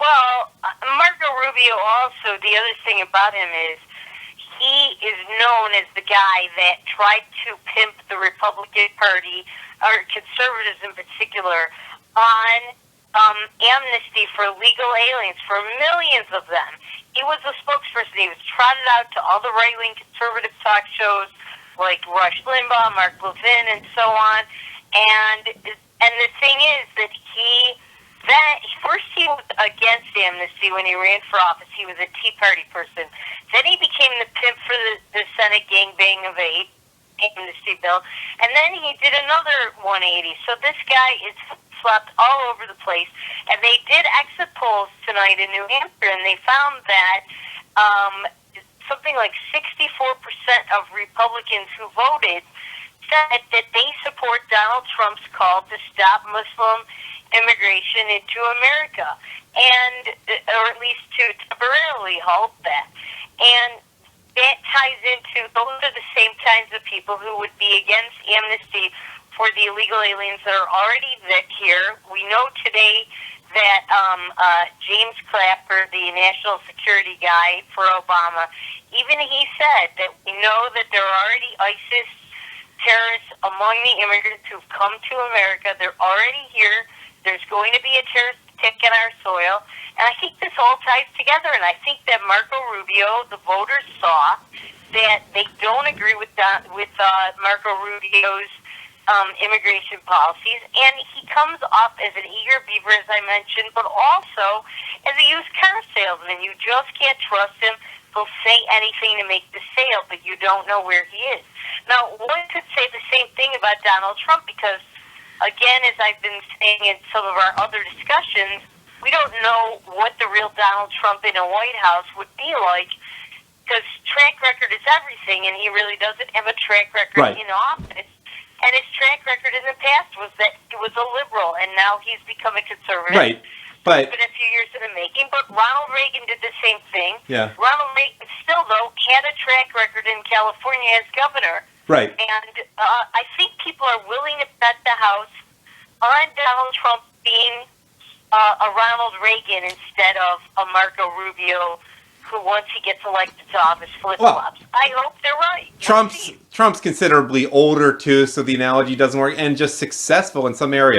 Well, Marco Rubio also, the other thing about him is he is known as the guy that tried to pimp the Republican Party, or conservatives in particular, on amnesty for illegal aliens, for millions of them. He was a spokesperson. He was trotted out to all the right-wing conservative talk shows like Rush Limbaugh, Mark Levin, and so on. And the thing is that first he was against amnesty when he ran for office. He was a Tea Party person. Then he became the pimp for the Senate gangbang of 8 amnesty bill. And then he did another 180. So this guy is flopped all over the place. And they did exit polls tonight in New Hampshire, and they found that something like 64% of Republicans who voted said that they support Donald Trump's call to stop Muslim immigration into America, or at least to temporarily halt that. And that ties into, those are the same kinds of people who would be against amnesty for the illegal aliens that are already here. We know today that James Clapper, the national security guy for Obama, even he said that we know that there are already ISIS terrorists among the immigrants who've come to America. They're already here. There's going to be a terrorist attack in our soil. And I think this all ties together. And I think that Marco Rubio, the voters saw that they don't agree with Marco Rubio's immigration policies. And he comes off as an eager beaver, as I mentioned, but also as a used car salesman. You just can't trust him. He'll say anything to make the sale, but you don't know where he is. Now, one could say the same thing about Donald Trump because, again, as I've been saying in some of our other discussions, we don't know what the real Donald Trump in a White House would be like because track record is everything, and he really doesn't have a track record in office. And his track record in the past was that he was a liberal, and now he's become a conservative. Right. But it's been a few years in the making, but Ronald Reagan did the same thing. Yeah. Ronald Reagan still, though, had a track record in California as governor. Right. And I think people are willing to bet the house on Donald Trump being a Ronald Reagan instead of a Marco Rubio, who once he gets elected to office flip-flops. Well, I hope they're right. Trump's considerably older, too, so the analogy doesn't work, and just successful in some areas.